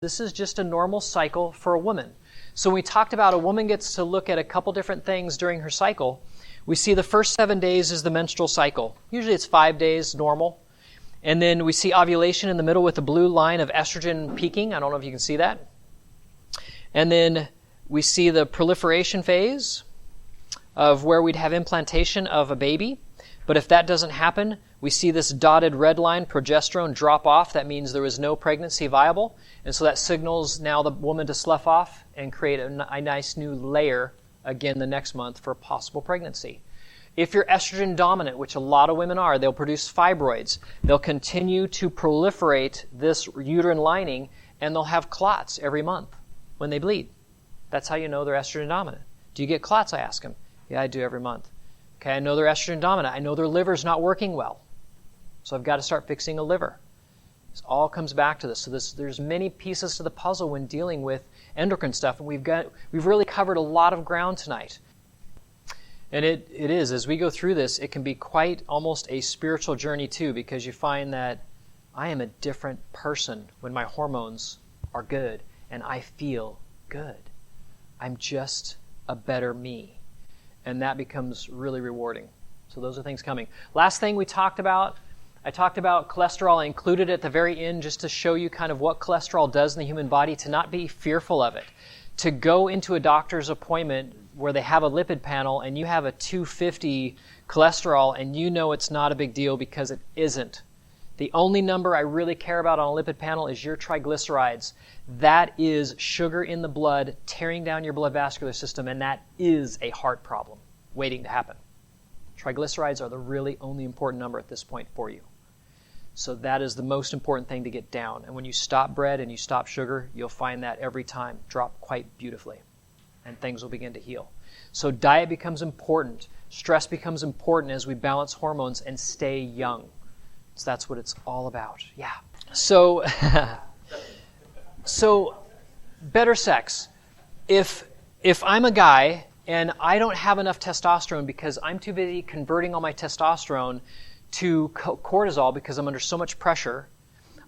This is just a normal cycle for a woman. So when we talked about a woman gets to look at a couple different things during her cycle, we see the first 7 days is the menstrual cycle. Usually it's 5 days normal. And then we see ovulation in the middle with the blue line of estrogen peaking. I don't know if you can see that. And then we see the proliferation phase of where we'd have implantation of a baby. But if that doesn't happen, we see this dotted red line, progesterone, drop off. That means there was no pregnancy viable. And so that signals now the woman to slough off and create a nice new layer again the next month for a possible pregnancy. If you're estrogen dominant, which a lot of women are, they'll produce fibroids. They'll continue to proliferate this uterine lining, and they'll have clots every month when they bleed. That's how you know they're estrogen dominant. Do you get clots, I ask them. Yeah, I do every month. Okay, I know they're estrogen dominant. I know their liver's not working well. So I've got to start fixing a liver. This all comes back to this. So there's many pieces to the puzzle when dealing with endocrine stuff, and we've really covered a lot of ground tonight. And it is, as we go through this, it can be quite almost a spiritual journey too, because you find that I am a different person when my hormones are good and I feel good. I'm just a better me. And that becomes really rewarding. So those are things coming. Last thing I talked about cholesterol. I included at the very end just to show you kind of what cholesterol does in the human body, to not be fearful of it. To go into a doctor's appointment where they have a lipid panel and you have a 250 cholesterol and you know it's not a big deal, because it isn't. The only number I really care about on a lipid panel is your triglycerides. That is sugar in the blood tearing down your blood vascular system, and that is a heart problem waiting to happen. Triglycerides are the really only important number at this point for you. So that is the most important thing to get down. And when you stop bread and you stop sugar, you'll find that every time drop quite beautifully, and things will begin to heal. So diet becomes important. Stress becomes important as we balance hormones and stay young. So that's what it's all about. Yeah. So, better sex. If I'm a guy and I don't have enough testosterone because I'm too busy converting all my testosterone to cortisol because I'm under so much pressure,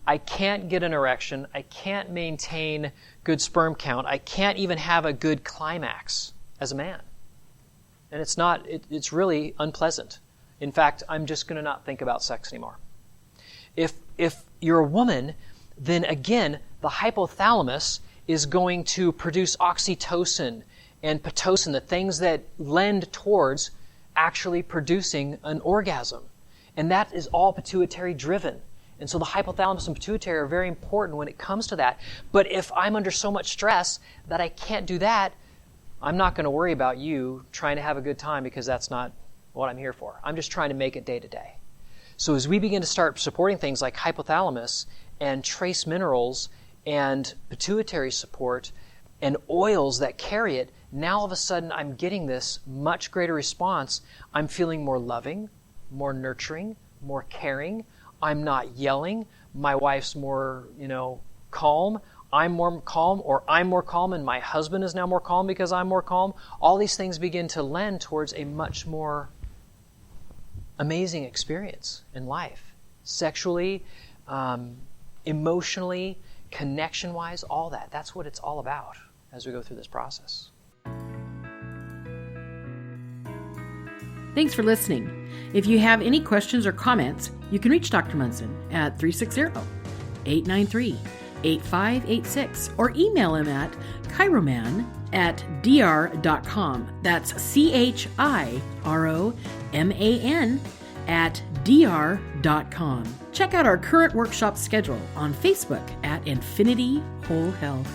I can't get an erection, I can't maintain good sperm count, I can't even have a good climax as a man. And it's really unpleasant. In fact, I'm just going to not think about sex anymore. If you're a woman, then again, the hypothalamus is going to produce oxytocin and pitocin, the things that lend towards actually producing an orgasm. And that is all pituitary driven. And so the hypothalamus and pituitary are very important when it comes to that. But if I'm under so much stress that I can't do that, I'm not going to worry about you trying to have a good time, because that's not what I'm here for. I'm just trying to make it day to day. So as we begin to start supporting things like hypothalamus and trace minerals and pituitary support and oils that carry it, now all of a sudden I'm getting this much greater response. I'm feeling more loving, more nurturing, more caring. I'm not yelling. My wife's more, calm. I'm more calm, and my husband is now more calm because I'm more calm. All these things begin to lend towards a much more amazing experience in life. Sexually, emotionally, connection-wise, all that. That's what it's all about as we go through this process. Thanks for listening. If you have any questions or comments, you can reach Dr. Munson at 360-893-8586 or email him at chiroman@dr.com. That's chiroman@dr.com. Check out our current workshop schedule on Facebook at Infinity Whole Health.